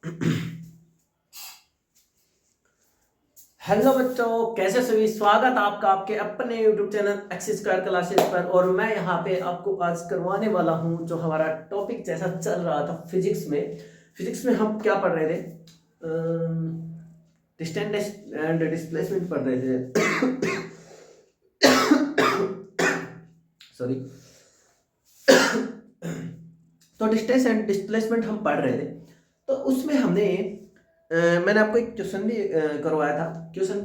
Hello बच्चों, कैसे सभी। स्वागत आपका आपके अपने YouTube channel axis square classes पर। और मैं यहाँ पे आपको आज करवाने वाला हूँ जो हमारा टॉपिक जैसा चल रहा था फिजिक्स में हम क्या पढ़ रहे थे? डिस्टेंस एंड डिस्प्लेसमेंट पढ़ रहे थे। सॉरी। तो डिस्टेंस एंड डिस्प्लेसमेंट हम पढ़ रहे थे। तो उसमें मैंने आपको एक क्वेश्चन भी करवाया था। क्वेश्चन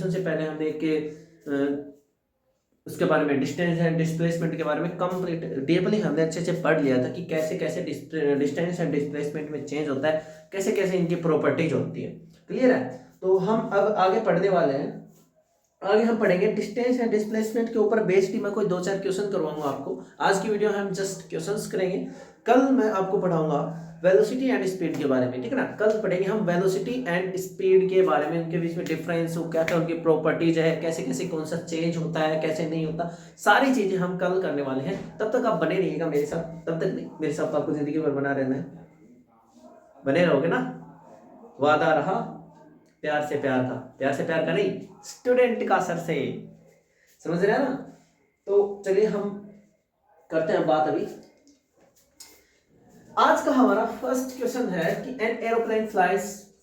से पहले हमने उसके बारे में डिस्टेंस एंड डिस्प्लेसमेंट के बारे में कंप्लीट डीपली हमने अच्छे से पढ़ लिया था कि कैसे कैसे डिस्टेंस एंड डिस्प्लेसमेंट में चेंज होता है, कैसे कैसे इनकी प्रॉपर्टीज होती है। क्लियर है? तो हम अब आगे पढ़ने वाले हैं। आगे हम पढ़ेंगे डिस्टेंस एंड डिस्प्लेसमेंट के ऊपर बेस्ड ही मैं कोई 2-4 क्वेश्चन करवाऊंगा आपको। आज की वीडियो हम जस्ट क्वेश्चंस करेंगे। कल मैं आपको पढ़ाऊंगा वेलोसिटी एंड स्पीड के बारे में, ठीक है ना। कल पढ़ेंगे हम वेलोसिटी एंड स्पीड के बारे में, उनके बीच में डिफरेंस, क्या क्या उनकी प्रॉपर्टीज है, कैसे कैसे कौन सा चेंज होता है, कैसे नहीं होता, सारी चीजें हम कल करने वाले हैं। तब तक आप बने रहिएगा मेरे साथ। तब तक नहीं, मेरे साथ आपको जिंदगी भर बना रहना है। बने रहोगे ना? वादा रहा प्यार से प्यार का, प्यार से प्यार का नहीं, स्टूडेंट का सर से। समझ रहे हैं ना? तो चलिए हम करते हैं बात अभी। आज का हमारा फर्स्ट क्वेश्चन है कि an aeroplane flies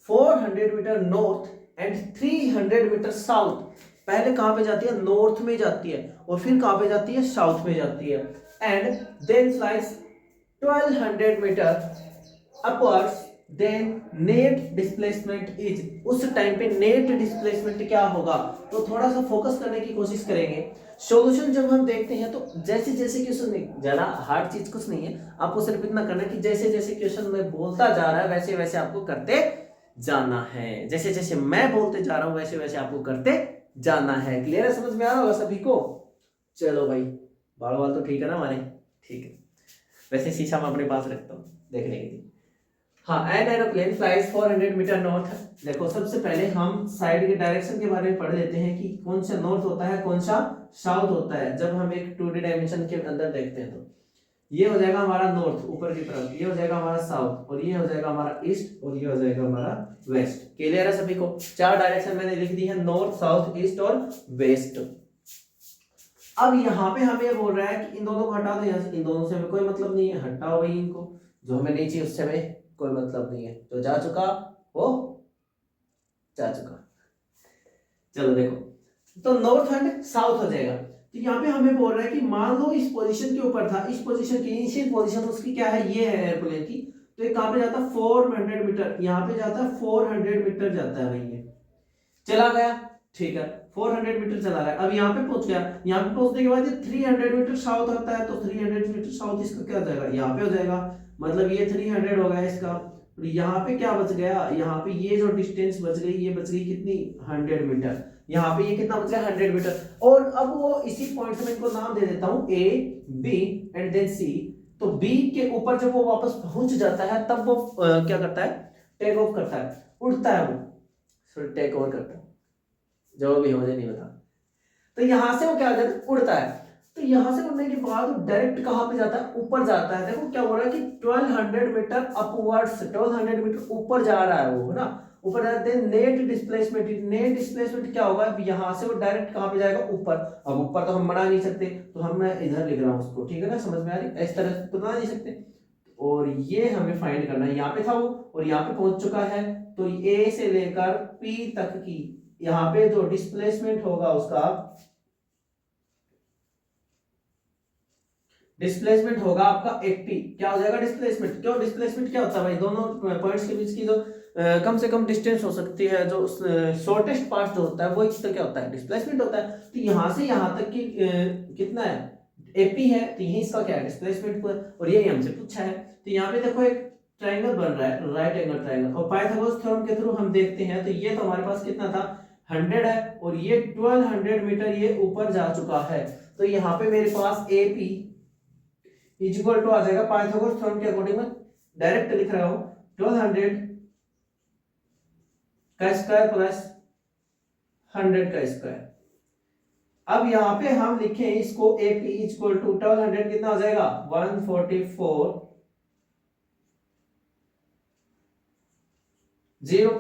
400 metre north and 300 metre south. पहले कहां पे जाती है? नॉर्थ में जाती है, और फिर कहां पे जाती है? साउथ में जाती है। And then flies 1200 metre upwards, then net displacement is. उस टाइम पे नेट डिस्प्लेसमेंट क्या होगा? तो थोड़ा सा फोकस करने की कोशिश करेंगे। सॉल्यूशन जब हम देखते हैं तो जैसे जैसे क्वेश्चन नहीं, ज्यादा हार्ड चीज कुछ नहीं है, आपको सिर्फ इतना करना है कि जैसे जैसे क्वेश्चन में बोलता जा रहा है वैसे वैसे आपको करते जाना है। जैसे जैसे मैं बोलते जा रहा हूं वैसे वैसे आपको करते जाना है। क्लियर है? समझ में आ रहा होगा सभी को? चलो भाई, बाल बाल तो ठीक है ना हमारे? ठीक है। वैसे शीशा मैं अपने पास रखता हूँ देखने के लिए। हाँ, an aeroplane flies 400 metre north. देखो, सबसे पहले हम साइड के डायरेक्शन के बारे में पढ़ लेते हैं कि कौन सा नॉर्थ होता है, कौन सा साउथ होता है। जब हम एक 2D डायमेंशन के अंदर देखते हैं तो ये हो जाएगा हमारा नॉर्थ ऊपर की तरफ, ये हो जाएगा हमारा साउथ, और ये हो जाएगा हमारा ईस्ट, और ये हो जाएगा हमारा वेस्ट। क्लियर है सभी को? 4 डायरेक्शन मैंने लिख दी है, नॉर्थ, साउथ, ईस्ट और वेस्ट। अब यहाँ पे हमें बोल रहा है कि इन दोनों को हटा दो यहाँ से। इन दोनों से हमें कोई मतलब नहीं है, हटाओ भाई इनको। जो हमें नहीं चाहिए उससे हमें कोई मतलब नहीं है। जो जा चुका वो जा चुका। चलो देखो, तो नॉर्थ एंड साउथ हो जाएगा। तो यहाँ पे हमें बोल रहा है कि मान लो इस पोजीशन के ऊपर था, इस पोजीशन की इनिशियल पोजीशन उसकी क्या है? ये है एयरप्लेन की। तो ये कहां पे जाता है? 400 मीटर। यहाँ पे जाता है 400 मीटर जाता है भाई। ये चला गया, ठीक है, 400 मीटर चला गया। अब यहाँ पे पहुंच गया। यहाँ पे पहुंचने के बाद ये 300 मीटर साउथ आता है, तो 300 मीटर साउथ इसका क्या हो जाएगा? यहाँ पे हो जाएगा। मतलब ये 300 हो गया इसका। और यहाँ पे क्या बच गया? यहाँ पे ये जो डिस्टेंस बच गई, ये बच गई कितनी? 100 मीटर। यहाँ पे ये कितना बच गया? 100 मीटर। और अब वो इसी पॉइंट में इनको नाम दे देता हूं, ए, बी एंड देन सी। तो बी के ऊपर जब वो वापस पहुंच जाता है तब वो क्या करता है? टेक ऑफ करता है, उड़ता है वो। सॉरी, टेक ओवर करता है, जो भी हो मुझे नहीं पता। तो यहां से वो क्या हो जाता है? उड़ता है। तो यहां से उड़ने के बाद डायरेक्ट कहां पे जाता है? ऊपर जाता है। देखो क्या हो रहा है कि 1200 मीटर अपवर्ड्स, 1200 मीटर ऊपर जा रहा है वो, है ना? ऊपर जाते हैं। नेट डिस्प्लेसमेंट क्या होगा? यहां से वो डायरेक्ट कहां पे जाएगा? ऊपर। अब ऊपर तो हम बना नहीं सकते, तो हम मैं इधर लिख रहा हूं उसको, ठीक है ना? समझ में आ रही? इस तरह से तो बना नहीं सकते। और ये हमें फाइंड करना है। यहाँ पे था वो और यहाँ पे पहुंच चुका है। तो ए से लेकर पी तक की यहाँ पे जो डिस्प्लेसमेंट होगा उसका, डिस्प्लेसमेंट होगा आपका 80। क्या हो जाएगा डिस्प्लेसमेंट? क्यों डिस्प्लेसमेंट क्या होता है भाई? दोनों पॉइंट्स के बीच की जो कम से कम डिस्टेंस हो सकती है, जो शॉर्टेस्ट पार्ट जो होता है वो इसका क्या होता है? डिस्प्लेसमेंट होता है। तो यहाँ से यहाँ तक की कितना है? एपी है, तो यही इसका क्या है? डिस्प्लेसमेंट। और यही हमसे पूछा है। तो यहाँ पे देखो एक ट्राइंगल बन रहा है, राइट एंगल ट्राइंगल, और पाइथागोरस थ्योरम के थ्रू हम देखते हैं तो ये तो हमारे पास कितना था? 100 है, और ये 1200 मीटर ये ऊपर जा चुका है। तो यहाँ पे मेरे पास एपी इक्वल टू आ जाएगा, पाइथागोरस थ्योरम के अकॉर्डिंग में डायरेक्ट लिख रहा हूं, 1200 का स्क्वायर प्लस 100 का स्क्वायर। अब यहां पे हम लिखें इसको, एपी इक्वल टू 1200 कितना हो जाएगा? 144 0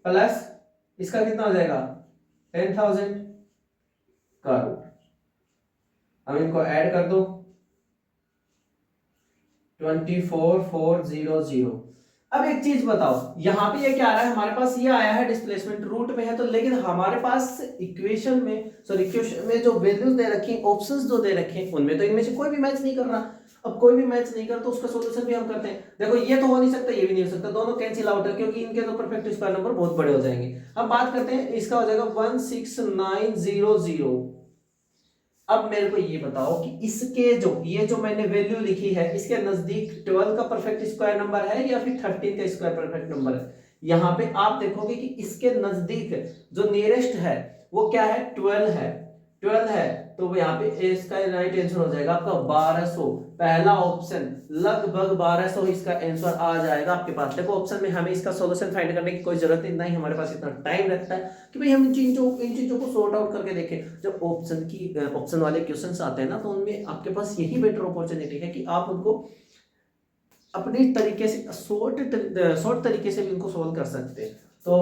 प्लस इसका कितना हो जाएगा 10,000 का रूट। अब इनको ऐड कर दो 24,400। अब एक चीज बताओ, यहां पे ये क्या आ रहा है हमारे पास, ये आया है डिस्प्लेसमेंट रूट में है तो, लेकिन हमारे पास इक्वेशन में जो वैल्यूज दे रखी हैं, ऑप्शंस जो दे रखे हैं, उनमें तो इनमें से कोई भी मैच नहीं कर रहा। अब कोई भी मैच नहीं कर तो उसका सॉल्यूशन भी हम करते हैं। देखो ये तो हो नहीं सकता, ये भी नहीं हो सकता, दोनों कैंसिल आउट है क्योंकि इनके तो परफेक्ट स्क्वायर नंबर बहुत बड़े हो जाएंगे। अब बात करते हैं, इसका हो जाएगा 16900। अब मेरे को ये बताओ कि इसके जो ये जो मैंने वैल्यू लिखी है, इसके नजदीक 12 का परफेक्ट स्क्वायर नंबर है या फिर 13 का स्क्वायर परफेक्ट नंबर है। यहाँ पे आप देखोगे कि इसके नजदीक जो नियरेस्ट है वो क्या है, 12 है। 12 है तो यहाँ पे इसका राइट आंसर हो जाएगा आपका 1200। पहला ऑप्शन लगभग 1200 इसका आंसर आ जाएगा आपके पास। देखो ऑप्शन में हमें इसका सॉल्यूशन फाइंड करने की कोई जरूरत नहीं, हमारे पास इतना टाइम रहता है कि भाई हम इन चीजों को सॉर्ट आउट करके देखें। जब ऑप्शन वाले क्वेश्चंस आते हैं ना, तो उनमें आपके पास यही बेटर अपॉर्चुनिटी है कि आप उनको अपनी तरीके से शॉर्ट तरीके से भी उनको सोल्व कर सकते हैं। तो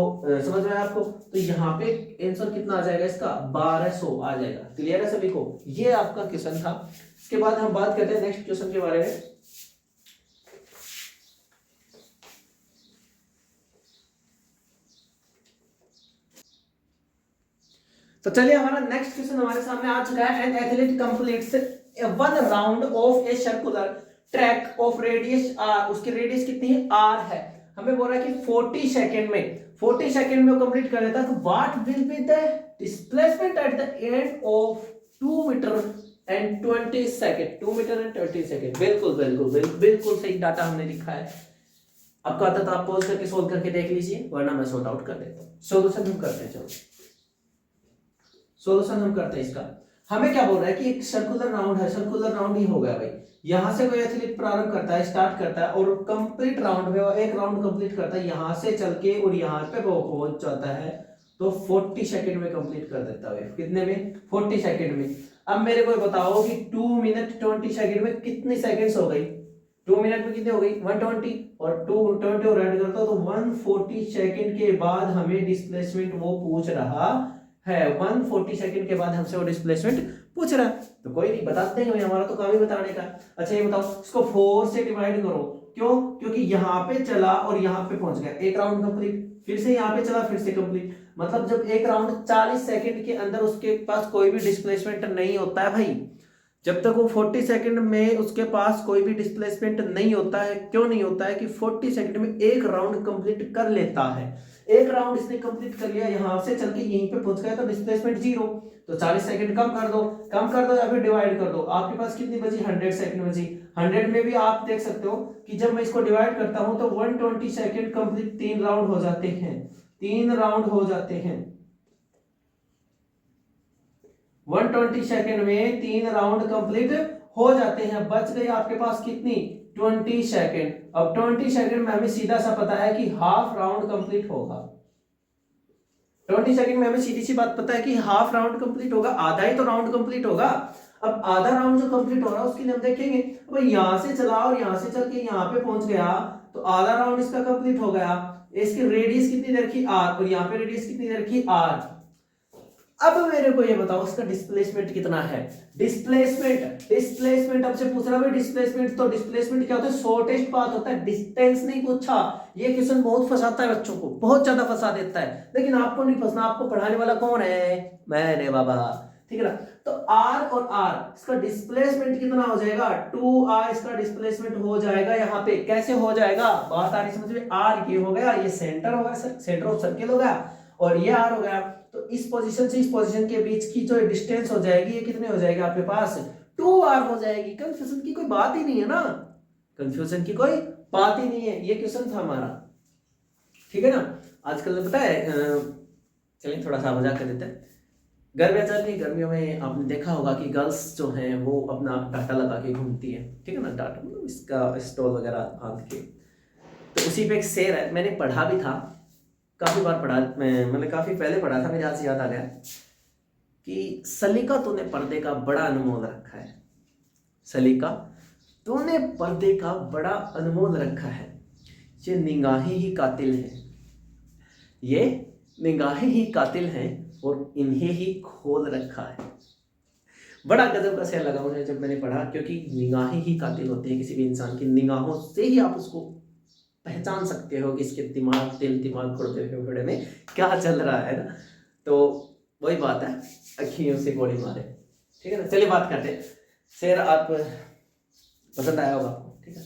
समझ में आया आपको। तो यहाँ पे आंसर कितना आ जाएगा इसका 1200 आ जाएगा। क्लियर है सभी को, ये आपका क्वेश्चन था। इसके बाद हम बात करते हैं नेक्स्ट क्वेश्चन के बारे में। तो चलिए हमारा नेक्स्ट क्वेश्चन हमारे सामने आ चुका है। An athlete completes 1 round of a circular track of radius R. उसकी रेडियस कितनी है, आर है। हमें बोल रहा है कि 40 सेकंड में कंप्लीट कर लेता है। तो what will be the displacement at the end of 2 metre and 20 second. 2 metre and 20 second. बिल्कुल सही डाटा हमने लिखा है। आपको आता तो आप पॉज करके सोल्व करके देख लीजिए, वरना मैं सॉर्ट आउट कर देता हूँ। सॉल्यूशन हम करते हैं, चलो सॉल्यूशन हम करते हैं इसका। हमें क्या बोल रहा है कि एक सर्कुलर राउंड है, सर्कुलर राउंड ही हो गया भाई। यहां से कोई एथलीट प्रारंभ करता है, स्टार्ट करता है और कंप्लीट राउंड में एक राउंड कंप्लीट करता है, यहां से चल के और यहां पे वो पहुंच जाता है तो 40 सेकंड में कंप्लीट कर देता है। कितने में, 40 सेकंड में। अब मेरे को बताओ कि 2 मिनट 20 सेकंड में कितनी सेकंड्स हो गई, 2 मिनट में कितनी हो गई 120 और 220 और ऐड करता तो 140 सेकंड के बाद हमें डिस्प्लेसमेंट वो पूछ रहा है। 140 सेकंड के बाद हमसे वो डिस्प्लेसमेंट पूछ रहा है। तो कोई नहीं, बता देंगे, हमारा तो काम ही बताने का। अच्छा ये बताओ, इसको 4 से डिवाइड करो। क्यों, क्योंकि यहाँ पे चला और यहाँ पे पहुंच गया, एक राउंड कंप्लीट, फिर से यहाँ पे चला, फिर से कंप्लीट। मतलब जब एक राउंड 40 सेकंड के अंदर उसके पास कोई भी डिस्प्लेसमेंट नहीं होता है भाई, जब तक वो 40 सेकंड में उसके पास कोई भी डिस्प्लेसमेंट नहीं होता है। क्यों नहीं होता है कि 40 सेकंड में एक राउंड कंप्लीट कर लेता है। एक राउंड इसने कंप्लीट कर लिया, यहां से चल के यहीं पे पहुंच गया तो डिस्प्लेसमेंट 0। तो 40 सेकंड कम कर दो या फिर डिवाइड कर दो। आपके पास कितनी बची, 100 सेकंड बची। 100 में भी आप देख सकते हो कि जब मैं इसको डिवाइड करता हूं तो 120 सेकंड कंप्लीट 3 राउंड हो जाते हैं। 3 राउंड हो जाते हैं 120 सेकंड में 3 राउंड कंप्लीट हो जाते हैं। बच गई आपके पास कितनी, 20 सेकंड। अब 20 सेकंड में हमें सीधा सा पता है कि हाफ राउंड कंप्लीट होगा। 20 सेकंड में हमें सीधी सी बात पता है कि हाफ राउंड कंप्लीट होगा, आधा ही तो राउंड कंप्लीट होगा। अब आधा राउंड जो कंप्लीट हो रहा है उसके लिए हम देखेंगे, अब यहां से चला और यहां से चल के यहां पे पहुंच गया तो आधा राउंड इसका कंप्लीट हो गया। इसकी रेडियस कितनी दे रखी, आर, और यहाँ पे रेडियस कितनी दे रखी, आर। अब मेरे को ये बताओ इसका डिस्प्लेसमेंट कितना है। डिस्प्लेसमेंट आपसे पूछ रहा है डिस्प्लेसमेंट, तो डिस्प्लेसमेंट क्या होता है, शॉर्टेस्ट पाथ होता है, डिस्टेंस नहीं पूछा। ये क्वेश्चन बहुत फंसाता है बच्चों को, बहुत ज्यादा फंसा देता है, लेकिन आपको नहीं फंसना, आपको पढ़ाने वाला कौन है, मैंने बाबा, ठीक है ना। तो R और R इसका डिस्प्लेसमेंट कितना हो जाएगा, 2R इसका डिस्प्लेसमेंट हो जाएगा। यहाँ पे कैसे हो जाएगा, बात आ रही समझ में। R ये हो गया, ये सेंटर होगा, सेंटर ऑफ सर्किल हो गया, और ये R हो गया। तो इस पोजीशन से इस पोजीशन के बीच की जो डिस्टेंस हो जाएगी, ये कितनी हो जाएगी आपके पास, 2R हो जाएगी। कंफ्यूजन की कोई बात ही नहीं है ना, कंफ्यूजन की कोई बात ही नहीं है। ये क्वेश्चन था हमारा, ठीक है ना। आजकल पता है, चलिए थोड़ा सा मजाक कर देते हैं। गर्मियाँ चल रही, गर्मियों में आपने देखा होगा कि गर्ल्स जो हैं वो अपना डाटा लगा के घूमती है, ठीक है ना। डाटा मतलब इसका स्टॉल वगैरह बांध के। तो उसी पे एक शेर है, मैंने पढ़ा भी था, काफी बार पढ़ा, मतलब काफी पहले पढ़ा था, मेरे आज से याद आ गया कि सलीका तूने पर्दे का बड़ा अनमोल रखा है। सलीका तूने पर्दे का बड़ा अनमोल रखा है, ये निगाहें ही कातिल ये निगाहें ही कातिल हैं और इन्हें ही खोल रखा है। बड़ा गजब का शेर लगा मुझे जब मैंने पढ़ा, क्योंकि निगाहें ही कातिल होती है किसी भी इंसान की। निगाहों से ही आप उसको पहचान सकते हो कि इसके दिमाग दिमाग गुर्दे फेफड़े में क्या चल रहा है ना। तो वही बात है, अखियों से गोली मारे। ठीक है ना, चलिए बात करते हैं। शेर आप पसंद आया होगा आपको, ठीक है।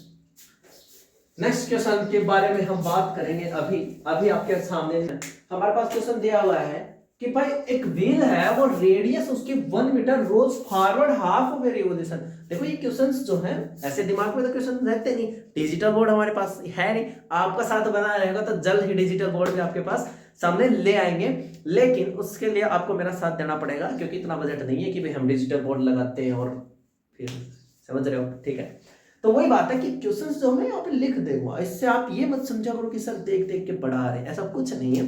नेक्स्ट क्वेश्चन के बारे में हम बात करेंगे। अभी आपके सामने हमारे पास क्वेश्चन दिया हुआ है कि भाई एक व्हील है, वो रेडियस उसकी 1 metre, rolls forward half of a revolution. देखो ये क्वेश्चंस जो हैं ऐसे दिमाग में तो क्वेश्चन रहते नहीं, डिजिटल बोर्ड हमारे पास है नहीं। आपका साथ बना रहेगा तो जल्द ही डिजिटल बोर्ड भी आपके पास सामने ले आएंगे, लेकिन उसके लिए आपको मेरा साथ देना पड़ेगा, क्योंकि इतना बजट नहीं है कि भाई हम डिजिटल बोर्ड लगाते हैं और फिर, समझ रहे हो, ठीक है। तो वही बात है कि क्वेश्चंस जो मैं यहाँ पे लिख दूंगा, इससे आप ये मत समझा करो कि सर देख देख के पढ़ा रहे, ऐसा कुछ नहीं है।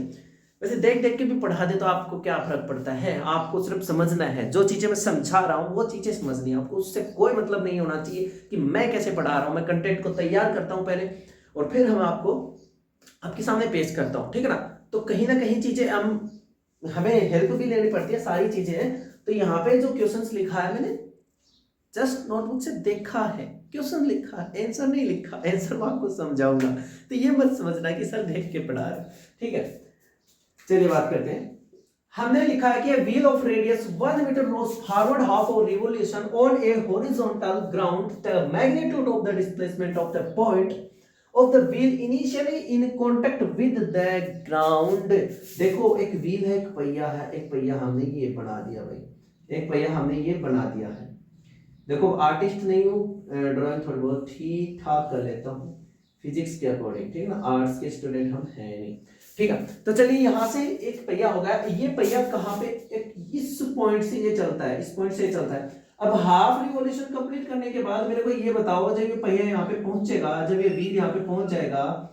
वैसे देख देख के भी पढ़ा दे तो आपको क्या फर्क पड़ता है, आपको सिर्फ समझना है। जो चीजें मैं समझा रहा हूँ वो चीजें समझनी है आपको, उससे कोई मतलब नहीं होना चाहिए कि मैं कैसे पढ़ा रहा हूँ। मैं कंटेंट को तैयार करता हूँ पहले और फिर हम आपको आपके सामने पेश करता हूँ, ठीक है ना। तो कहीं ना कहीं चीजें हमें हेल्प भी लेनी पड़ती है, सारी चीजें हैं। तो यहाँ पे जो क्वेश्चंस लिखा है मैंने जस्ट नोटबुक से देखा है, क्वेश्चन लिखा है, आंसर नहीं लिखा। आंसर मैं आपको समझाऊंगा, तो ये मत समझना कि सर देख के पढ़ा रहे, ठीक है। चलिए बात करते हैं। हमने लिखा है कि wheel of radius 1 metre rolls forward half of revolution on a horizontal ground, the magnitude of the displacement of the point of the wheel initially in contact with the ground. देखो एक व्हील है, एक पहिया है, एक पहिया हमने ये बना दिया भाई, एक पहिया हमने ये बना दिया है। देखो आर्टिस्ट नहीं हूँ, ड्राइंग थोड़ी बहुत ठीक ठाक कर लेता हूँ फिजिक्स के अकॉर्डिंग, ठीक है ना, आर्ट्स के स्टूडेंट हम हैं नहीं, ठीक है। तो चलिए यहाँ से एक पहिया हो गया, ये पहिया कहाँ पे, एक इस पॉइंट से ये चलता है, इस पॉइंट से ये चलता है। अब हाफ रिवॉल्यूशन कंप्लीट करने के बाद मेरे को ये बताओ, जब ये पहिया यहाँ पे पहुंचेगा, जब ये व्हील यहाँ पे पहुंच जाएगा,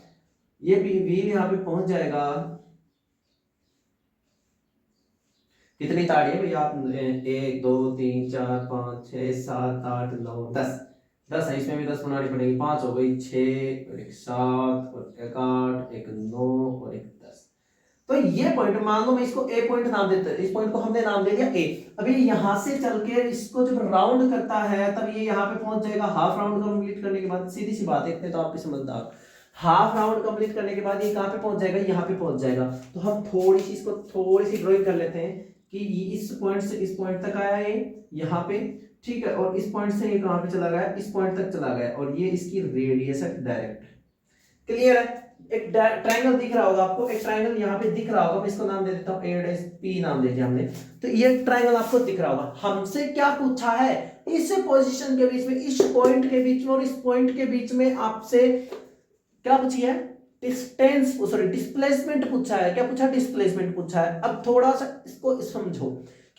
ये व्हील यहाँ पे पहुंच जाएगा, कितनी ताड़ी है भैया आप, 1 2 3 4 5 6 7 8 9 10, 10 है, इसमें भी 10 बनानी पड़ेगी, 5 हो गई, 6 और एक 7 और एक 8 एक 9 और एक 10। तो ये पॉइंट मान लो मैं इसको ए पॉइंट नाम देते हैं, इस पॉइंट को हमने नाम दे दिया ए। अभी यहां से चल के इसको जब राउंड करता है तब ये यहाँ पे पहुंच जाएगा। हाफ राउंड कंप्लीट करने के बाद, सीधी सी बात है, इतने तो आप भी समझदार, हाफ राउंड कंप्लीट करने के बाद ये कहां पे पहुंच जाएगा, यहाँ पे पहुंच जाएगा। तो हम थोड़ी सी इसको थोड़ी सी ड्रॉइंग कर लेते हैं कि इस पॉइंट से इस पॉइंट तक आया है यहाँ पे, ठीक है, और इस पॉइंट से ये कहां पे चला गया, इस पॉइंट तक चला गया, और ये इसकी रेडियस है डायरेक्ट। क्लियर है, एक ट्रायंगल दिख रहा होगा आपको, एक ट्रायंगल यहाँ पे दिख रहा होगा, मैं इसको नाम दे देता हूँ A' नाम दे दिया हमने। तो ये ट्रायंगल आपको दिख रहा होगा। हमसे क्या पूछा है, इस पोजीशन के बीच में, इस पॉइंट के बीच में और इस पॉइंट के बीच में आपसे क्या पूछी है, डिस्टेंस, सॉरी डिस्प्लेसमेंट पूछा है। क्या पूछा, डिस्प्लेसमेंट पूछा है। अब थोड़ा सा इसको समझो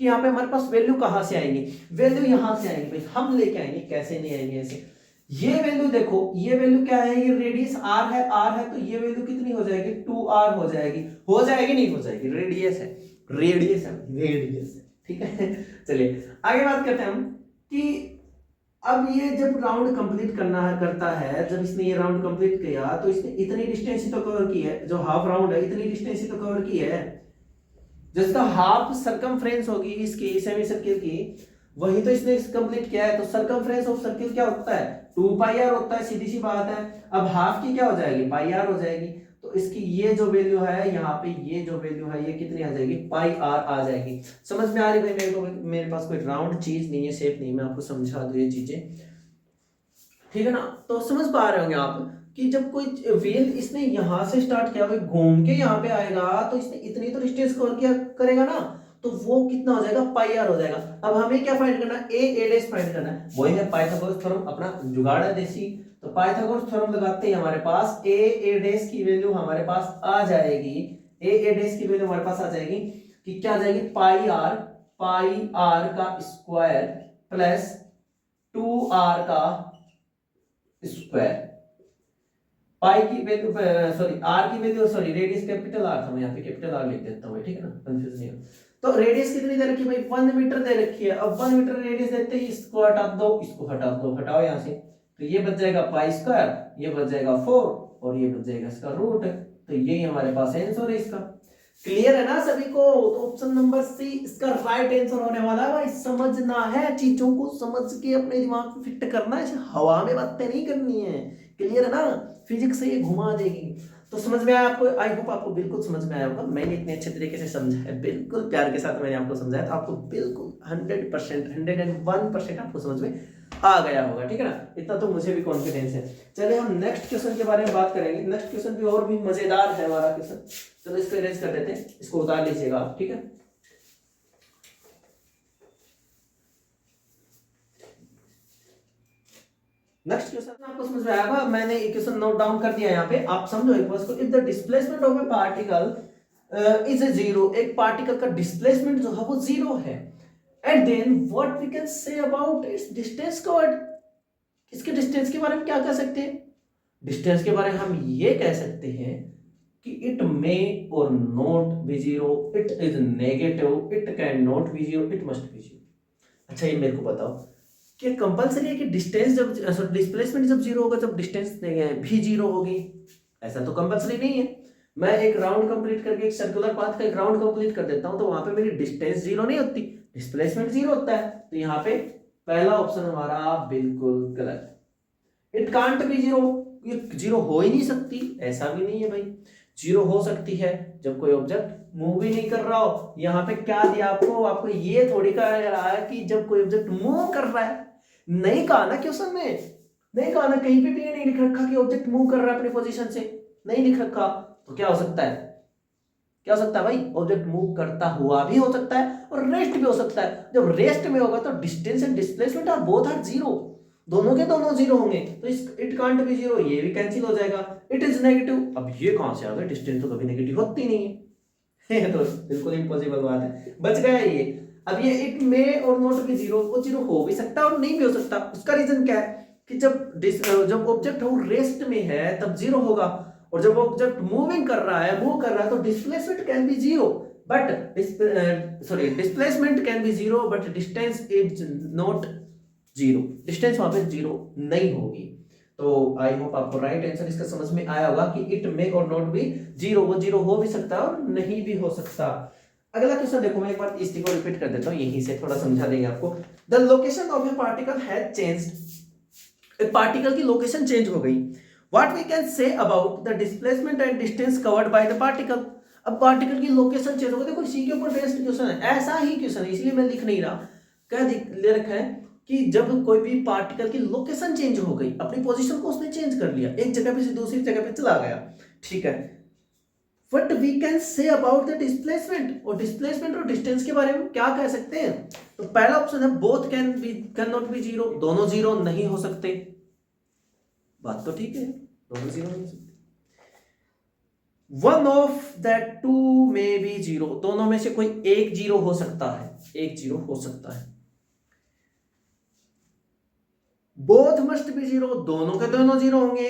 कि यहाँ पे हमारे पास वैल्यू कहां से आएंगी, वैल्यू यहां से आएंगी भाई, हम लेके आएंगे, कैसे नहीं आएंगे ऐसे। ये वैल्यू देखो, ये वैल्यू क्या है, ये रेडियस r है, तो ये वैल्यू कितनी हो जाएगी, 2r हो जाएगी, नहीं हो जाएगी, रेडियस है, रेडियस है, ठीक है। चलिए आगे बात करते हैं हम कि अब ये जब राउंड कंप्लीट करता है, जब इसने ये राउंड कंप्लीट किया तो इसने इतनी डिस्टेंस ही तो कवर की है, जो हाफ राउंड है इतनी डिस्टेंस ही तो कवर की है, जिसका हाफ सरकमफ्रेंस होगी इसकी सेमी सर्किल की, वही तो इसने कंप्लीट किया है। तो सरकमफ्रेंस ऑफ सर्किल क्या होता है, 2πr होता है, सीधी सी बात है। अब हाफ की क्या हो जाएगी, πr हो जाएगी। तो इसकी ये जो वैल्यू है यहाँ पे, ये जो वैल्यू है ये कितनी आ जाएगी, πr आ जाएगी। समझ में आ रही भाई, मेरे पास कोई राउंड चीज नहीं है, शेप नहीं, मैं आपको समझा दूं ये चीजें, ठीक है ना। तो समझ पा रहे होंगे आप कि जब कोई व्हील इसने यहां से स्टार्ट किया, भाई घूम के यहाँ पे आएगा, तो इसने इतनी तो डिस्टेंस कवर किया करेगा ना, तो वो कितना हो जाएगा, πr हो जाएगा। अब हमें क्या फाइंड करना है, a' फाइंड करना है, वही है पाइथागोरस थ्योरम, अपना जुगाड़ है देसी। तो पाइथागोरस थ्योरम लगाते हैं, हमारे पास a' की वैल्यू हमारे पास आ जाएगी, a' की वैल्यू हमारे पास आ जाएगी कि क्या आ जाएगी, πr का स्क्वायर प्लस 2r का स्क्वायर। पाई की वैल्यू, सॉरी आर की value, sorry radius capital R था, मैं यहाँ पे कैपिटल आर लिख देता हूँ, ठीक है ना, कंफ्यूज नहीं हो। तो रेडियस कितनी दे रखी है भाई, 1 मीटर दे रखी है। अब 1 मीटर रेडियस देते ही इसको हटा दो, इसको हटा दो, हटाओ यहाँ से, तो ये बच जाएगा π², ये बच जाएगा 4, और ये बच जाएगा इसका रूट। तो यही हमारे पास आंसर है इसका। क्लियर है ना सभी को? तो ऑप्शन नंबर सी इसका राइट आंसर होने वाला है। भाई समझना है, चीजों को समझ के अपने दिमाग में फिट करना है, हवा में बातें नहीं करनी है। क्लियर है ना? फिजिक्स से ये घुमा देगी। तो समझ में आया आपको? आई होप आपको बिल्कुल समझ में आया होगा। मैंने इतने अच्छे तरीके से समझाया, बिल्कुल प्यार के साथ मैंने आपको समझाया, तो आपको बिल्कुल 100% 101% आपको समझ में आ गया होगा। ठीक है ना? इतना तो मुझे भी कॉन्फिडेंस है। चलिए हम नेक्स्ट क्वेश्चन के बारे में बात करेंगे। नेक्स्ट क्वेश्चन भी और भी मजेदार है हमारा क्वेश्चन। चलो इसको इरेज कर देते हैं, इसको उतार लीजिएगा आप। ठीक है, नेक्स्ट क्वेश्चन आपको समझ में आएगा। मैंने एक क्वेश्चन नोट डाउन कर दिया यहाँ पे, आप समझो एक बार इसको। If the displacement of a particle is a zero, एक पार्टिकल का डिस्प्लेसमेंट जो है वो जीरो है, and then what we can say about its distance covered, इसके डिस्टेंस के बारे में क्या कह सकते हैं? डिस्टेंस के बारे में हम ये कह सकते हैं कि इट मे और not be zero, it is negative, it can not be zero, it must be zero. अच्छा ये मेरे को बताओ कि कंपलसरी है कि डिस्टेंस जब डिस्प्लेसमेंट जब जीरो होगा तब डिस्टेंस भी जीरो होगी? ऐसा तो कंपलसरी नहीं है। मैं एक राउंड कंप्लीट करके, एक सर्कुलर पाथ का एक राउंड कंप्लीट कर देता हूं तो वहां पे मेरी डिस्टेंस जीरो नहीं होती, डिस्प्लेसमेंट जीरो होता है। तो यहाँ पे पहला ऑप्शन हमारा बिल्कुल गलत। इट कांट बी जीरो, ये जीरो हो ही नहीं सकती। ऐसा भी नहीं है भाई, जीरो हो सकती है जब कोई ऑब्जेक्ट मूव ही नहीं कर रहा हो। यहाँ पे क्या दिया आपको? आपको ये थोड़ी कह रहा है कि जब कोई ऑब्जेक्ट मूव कर रहा है। नहीं कहा ना क्वेश्चन में, नहीं कहा ना, कहीं पे भी ये नहीं लिख रखा कि ऑब्जेक्ट मूव कर रहा है अपनी पोजीशन से, नहीं लिख रखा। तो क्या हो सकता है? क्या हो सकता है भाई? ऑब्जेक्ट मूव करता हुआ भी हो सकता है और रेस्ट भी हो सकता है। जब रेस्ट में होगा तो distance and displacement are both are zero, दोनों के दोनों जीरो होंगे। तो इस इट कांट बी जीरो ये भी कैंसिल हो जाएगा। इट इज नेगेटिव, अब ये कहां से आ गया? डिस्टेंस तो कभी नेगेटिव होती नहीं है तो बिल्कुल इम्पॉसिबल बात है, बच गया ये। अब ये इट में और नॉट बी जीरो, वो जीरो हो भी सकता है और नहीं भी हो सकता। उसका रीजन क्या है कि जब ऑब्जेक्ट हो रेस्ट में है तब जीरो होगा, और जब ऑब्जेक्ट मूविंग कर रहा है तो displacement can be zero, but displacement can be zero but distance is not zero, distance वहां पे जीरो नहीं होगी। तो आई होप आपको राइट आंसर इसका समझ में आया होगा कि इट मे और नॉट बी जीरो, वो जीरो हो भी सकता है और नहीं भी हो सकता। अगला क्वेश्चन देखो, मैं एक बार इसी को रिपीट कर देता हूं, यहीं से थोड़ा समझा देंगे आपको। The location of a particle has changed, एक पार्टिकल की लोकेशन चेंज हो गई। What we can say about the displacement and distance covered by the particle. अब पार्टिकल की लोकेशन चेंज हो गई, देखो इसी के ऊपर बेस्ड क्वेश्चन है, ऐसा ही क्वेश्चन है, इसलिए मैं लिख नहीं रहा। क्या ले रखा है कि जब कोई भी पार्टिकल की लोकेशन चेंज हो गई, अपनी पोजीशन को उसने चेंज कर लिया, एक जगह पे से दूसरी जगह पे चला गया, ठीक है। What we can say about the displacement, और डिस्प्लेसमेंट और डिस्टेंस के बारे में क्या कह सकते हैं? तो पहला ऑप्शन है both can not be zero, दोनों जीरो नहीं हो सकते। बात तो ठीक है, दोनों जीरो नहीं हो सकते। वन ऑफ दैट टू में बी जीरो, दोनों में से कोई एक जीरो हो सकता है, एक जीरो हो सकता है। बोथ मस्ट बी जीरो, दोनों के दोनों जीरो होंगे।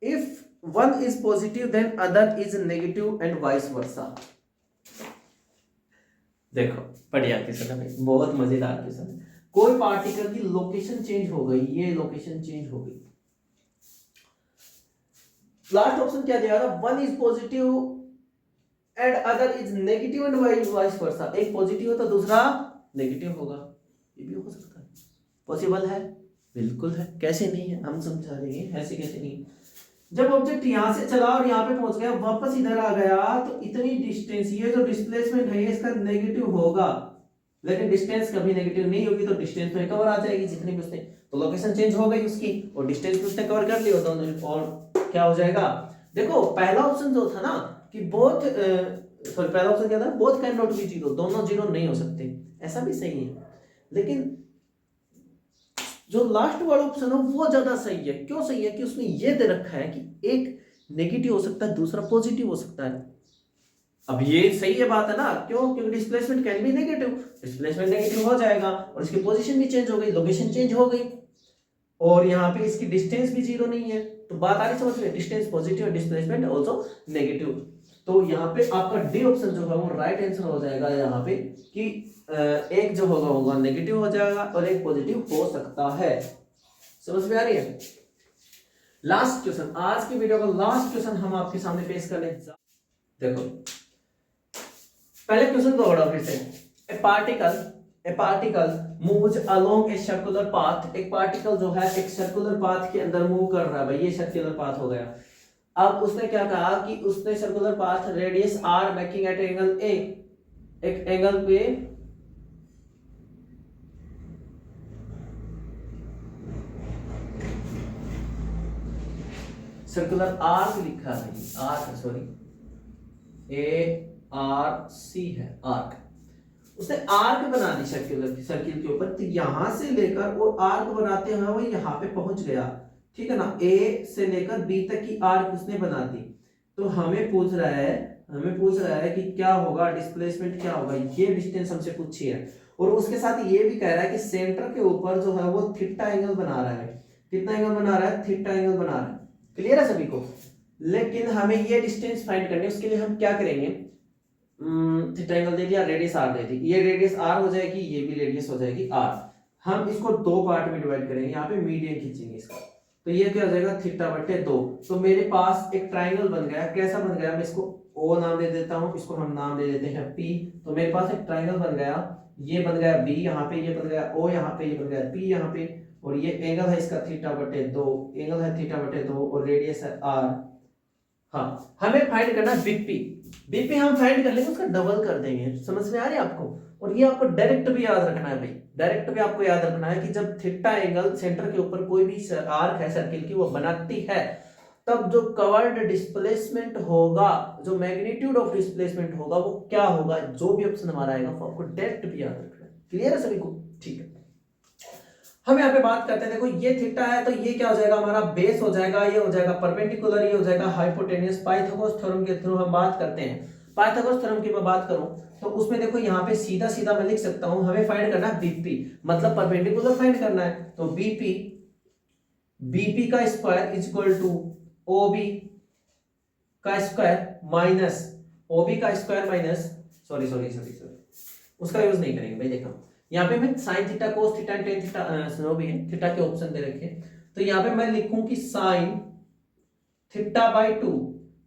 If one is positive then other is negative and vice versa. देखो बढ़िया क्वेश्चन है, बहुत मजेदार क्वेश्चन है। कोई पार्टिकल की लोकेशन चेंज हो गई, ये लोकेशन चेंज हो गई, लास्ट ऑप्शन क्या दिया था? One is positive and other is negative and vice वर्सा, एक पॉजिटिव होता दूसरा नेगेटिव होगा, ये भी हो सकता है, पॉसिबल है, बिल्कुल है, कैसे नहीं है, हम समझा देंगे ऐसे कैसे नहीं। जब ऑब्जेक्ट यहां से चला और यहां पे पहुंच गया, वापस इधर आ गया, तो इतनी डिस्टेंस, ये जो डिस्प्लेसमेंट है इसका नेगेटिव होगा, लेकिन डिस्टेंस कभी नेगेटिव नहीं होगी, तो डिस्टेंस में कवर आ जाएगी जितनी भी उसने, तो लोकेशन चेंज हो गई उसकी और डिस्टेंस भी उसने कवर कर लिया दोनों, और क्या हो जाएगा? देखो पहला ऑप्शन जो था ना कि बोथ पहला ऑप्शन क्या था? Both can not be zero, दोनों जीरो नहीं हो सकते, ऐसा भी सही है, लेकिन जो लास्ट वाला ऑप्शन है वो ज्यादा सही है। क्यों सही है? कि उसने ये दे रखा है कि एक नेगेटिव हो सकता है, दूसरा पॉजिटिव हो सकता है। अब ये सही है बात है ना, क्यों? क्योंकि displacement can be negative, displacement negative हो जाएगा और इसकी पोजीशन भी चेंज हो गई, लोकेशन चेंज हो गई, और यहाँ पे इसकी डिस्टेंस भी जीरो नहीं है, तो बात आ रही समझ में, डिस्टेंस पॉजिटिव और डिस्प्लेसमेंट आल्सो नेगेटिव। तो यहाँ पे आपका डी ऑप्शन जो है वो राइट आंसर हो जाएगा यहाँ पे, कि एक जो होगा नेगेटिव हो जाएगा और एक पॉजिटिव हो सकता है। समझ में आ रही है? लास्ट क्वेश्चन, आज की वीडियो का लास्ट क्वेश्चन हम आपके सामने पेश करने देखो, पहले क्वेश्चन को पढ़ो फिर से। ए particle moves along a circular path. एक पार्टिकल जो है एक सर्कुलर पाथ के अंदर मूव कर रहा है भाई, ये सर्कुलर पाथ हो गया। अब उसने क्या कहा कि उसने circular path radius R making at angle A, एक एंगल पे सर्कुलर आर्क लिखा है, आर्क सॉरी ARC है आर्क। उसने आर्क बना दी सर्किल के ऊपर, तो यहां से लेकर वो आर्क बनाते हुए वो यहाँ पे पहुंच गया, ठीक है ना। A से लेकर B तक की आर्क उसने बना दी। तो हमें पूछ रहा है कि क्या होगा डिस्प्लेसमेंट, क्या होगा, ये डिस्टेंस हमसे पूछी है। और उसके साथ ये भी कह रहा है कि सेंटर के ऊपर जो है वो थीटा एंगल बना रहा है। कितना एंगल बना रहा है? थीटा एंगल बना रहा है। क्लियर है सभी को? लेकिन हमें ये डिस्टेंस फाइंड करनी है, उसके लिए हम क्या करेंगे, थीटा एंगल दे दिया, रेडियस आर दे दी, ये रेडियस आर हो जाएगी, ये भी रेडियस हो जाएगी आर। हम इसको दो पार्ट में डिवाइड करेंगे, यहाँ पे मीडियन खींचेंगे इसका, तो ये क्या हो जाएगा थीटा बटे 2। तो मेरे पास एक ट्राइंगल बन गया। कैसा बन गया? मैं इसको ओ नाम दे देता हूँ, इसको हम नाम दे देते हैं पी। तो मेरे पास एक ट्राइंगल बन गया, ये बन गया बी यहाँ पे, ये बन गया ओ यहाँ पे, ये बन गया पी यहाँ पे, और ये एंगल है इसका थीटा बटे 2, एंगल है थीटा बटे 2 और रेडियस है आर। हाँ, हमें फाइंड करना है बीपी। बीपी हम फाइंड कर लेंगे, उसका डबल कर देंगे। समझ में आ रही है आपको? और ये आपको डायरेक्ट भी याद रखना है भाई, डायरेक्ट भी आपको याद रखना है कि जब थीटा एंगल सेंटर के ऊपर कोई भी आर्क है सर्किल की वो बनाती है, तब जो कवर्ड डिस्प्लेसमेंट होगा, जो मैग्नीट्यूड ऑफ डिस्प्लेसमेंट होगा, वो क्या होगा, जो भी ऑप्शन हमारा आएगा वो आपको डायरेक्ट भी याद रखना है। क्लियर है सभी को? ठीक है, हम यहाँ पे बात करते हैं। देखो ये थीटा है, तो ये क्या हो जाएगा हमारा बेस हो जाएगा, ये हो जाएगा परपेंडिकुलर, ये हो जाएगा हाइपोटेन्यूस। पाइथागोरस थ्योरम के थ्रू हम बात करते हैं। पाइथागोरस थ्योरम की मैं बात करूं तो उसमें देखो यहाँ पे सीधा सीधा मैं लिख सकता हूं, हमें फाइंड करना है बीपी, मतलब परपेंडिकुलर फाइंड करना है। तो बीपी का स्क्वायर इज इक्वल टू ओबी का स्क्वायर माइनस ओबी का स्क्वायर माइनस सॉरी उसका यूज नहीं करेंगे भाई। देखो यहाँ पे मैं sine theta cos theta tan theta जो भी है थीटा के ऑप्शन दे रखे, तो यहाँ पे मैं लिखूं कि sine theta by 2।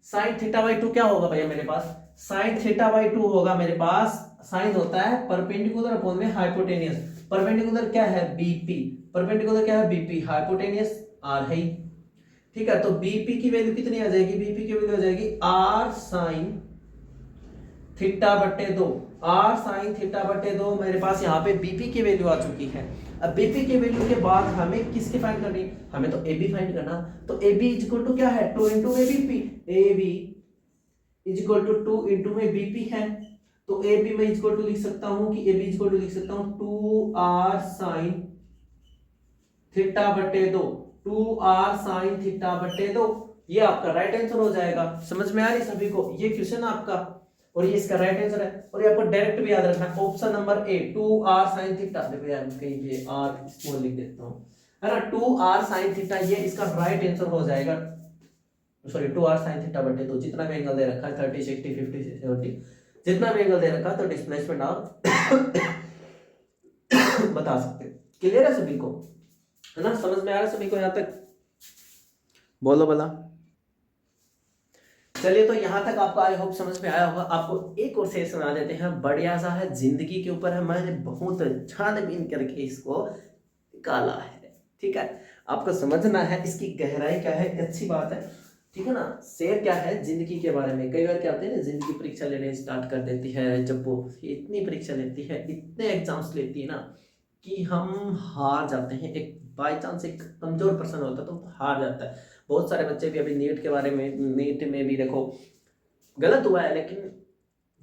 Sine theta by 2 क्या होगा भैया मेरे पास? साइन थीटा बाई 2 होगा मेरे पास, साइन होता है परपेंडिकुलर अपॉन में हाइपोटेनियस। परपेंडिकुलर क्या है? बीपी। परपेंडिकुलर क्या है? बीपी। हाइपोटेनियस आर है, ठीक है। तो बीपी की वैल्यू कितनी आ जाएगी? बीपी की वैल्यू आ जाएगी आर साइन थीटा बटे 2। आर साइन थीटा बटे 2 मेरे पास यहाँ पे बीपी की वैल्यू आ चुकी है। अब बीपी की वैल्यू के बाद हमें किसकी फाइंड करनी? हमें तो एबी फाइंड करना। तो एबी इज इक्वल टू क्या है? 2 इंटू में BP. AB is equal to 2 into में बीपी है, तो एबी में इज इक्वल टू लिख सकता हूं कि एबी इज इक्वल टू लिख सकता हूं 2r साइन थीटा बटे 2। 2r साइन थीटा बटे 2, ये आपका राइट आंसर हो जाएगा। समझ में आ रही सभी को? ये क्वेश्चन आपका और ये इसका राइट आंसर है। और ये आपको डायरेक्ट भी याद रखना है, option number A 2r sin theta. देखो यार कहीं पे r स्मॉल लिख देता हूं, है ना। 2r sin थीटा ये इसका राइट आंसर हो जाएगा। सॉरी 2r sin थीटा बटे 2, जितना भी एंगल दे रखा है 30 60 50 70 जितना भी एंगल दे रखा है, तो डिस्प्लेसमेंट आप बता सकते हैं। क्लियर है सभी को? है ना, समझ में आ रहा है सभी को? यहां तक बोलो भला। चलिए, तो यहां तक आपको आई होप समझ में आया होगा। आपको एक और शेर सुना देते हैं, बढ़िया सा है, जिंदगी के ऊपर है। मैंने बहुत छानबीन करके इसको निकाला है, ठीक है। आपको समझना है इसकी गहराई क्या है, अच्छी बात है, ठीक है ना। शेर क्या है जिंदगी के बारे में। कई बार क्या होते हैं ना, जिंदगी परीक्षा लेने स्टार्ट कर देती है, जब वो इतनी परीक्षा लेती है, इतने एग्जाम्स लेती है ना, कि हम हार जाते हैं। एक बाई चांस एक कमजोर पर्सन होता है तो हार जाता है। बहुत सारे बच्चे भी अभी नीट के बारे में, नीट में भी देखो गलत हुआ है, लेकिन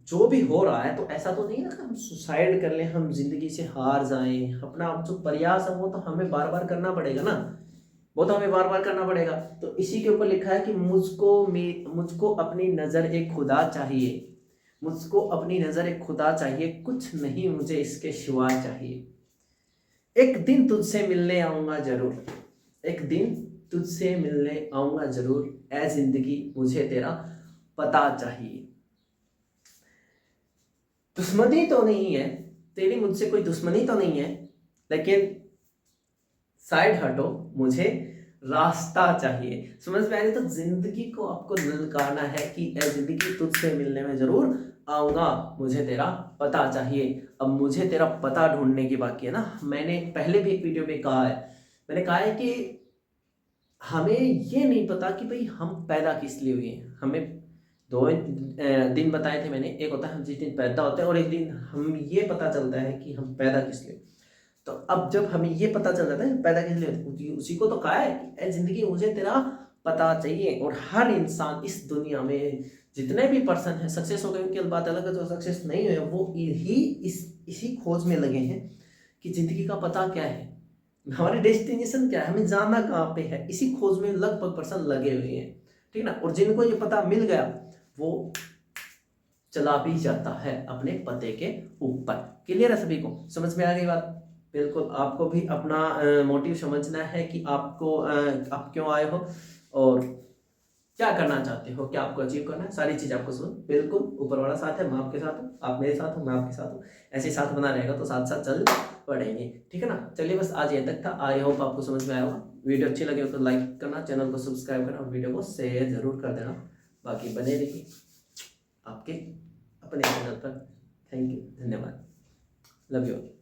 जो भी हो रहा है, तो ऐसा तो नहीं ना कि हम सुसाइड कर लें, हम जिंदगी से हार जाएं। अपना जो प्रयास है वो तो हमें बार बार करना पड़ेगा ना, वो तो हमें बार बार करना पड़ेगा। तो इसी के ऊपर लिखा है कि मुझको अपनी नजर एक खुदा चाहिए, मुझको अपनी नजर एक खुदा चाहिए, कुछ नहीं मुझे इसके सिवा चाहिए। एक दिन तुझसे मिलने आऊंगा जरूर, एक दिन तुझसे मिलने आऊंगा जरूर, ऐ जिंदगी मुझे तेरा पता चाहिए। दुश्मनी तो नहीं है तेरी मुझसे, कोई दुश्मनी तो नहीं है, लेकिन साइड हटो, मुझे रास्ता चाहिए। समझ में आ रही? तो जिंदगी को आपको ललकारना है कि ए जिंदगी तुझसे मिलने में जरूर आऊंगा, मुझे तेरा पता चाहिए। अब मुझे तेरा पता ढूंढने की बाकी है ना। मैंने पहले भी एक वीडियो में कहा है, मैंने कहा है कि हमें ये नहीं पता कि भाई हम पैदा किस लिए हुए हैं। हमें दो दिन बताए थे मैंने, एक होता है हम जिस दिन पैदा होते हैं और एक दिन हम ये पता चलता है कि हम पैदा किस लिए। तो अब जब हमें ये पता चल जाता है पैदा किस लिए उसी को तो कहा है कि ए जिंदगी मुझे तेरा पता चाहिए। और हर इंसान इस दुनिया में जितने भी पर्सन हैं, सक्सेस हो गए उनकी बात अलग है, जो सक्सेस नहीं हुए वो इसी खोज में लगे हैं कि जिंदगी का पता क्या है, हमारी डेस्टिनेशन क्या है, हमें जाना कहाँ पे है। इसी खोज में लगभग पर्सन लगे हुए हैं, ठीक ना। और जिनको ये पता मिल गया वो चला भी जाता है अपने पते के ऊपर। क्लियर है सभी को? समझ में आ गई बात? बिल्कुल। आपको भी अपना मोटिव समझना है कि आपको आप क्यों आए हो और क्या करना चाहते हो, क्या आपको अचीव करना है, सारी चीज आपको समझ। बिल्कुल ऊपर वाला साथ है, मैं आपके साथ हूँ, आप मेरे साथ हो, मैं आपके साथ हूँ। ऐसे साथ बना रहेगा तो साथ साथ चल पड़ेंगे, ठीक है ना। चलिए बस आज ये तक था। आई होप आपको समझ में आया होगा। वीडियो अच्छी लगी हो तो लाइक करना, चैनल को सब्सक्राइब करना और वीडियो को शेयर जरूर कर देना। बाकी बने रहिए आपके अपने चैनल पर। थैंक यू, धन्यवाद, लव यू।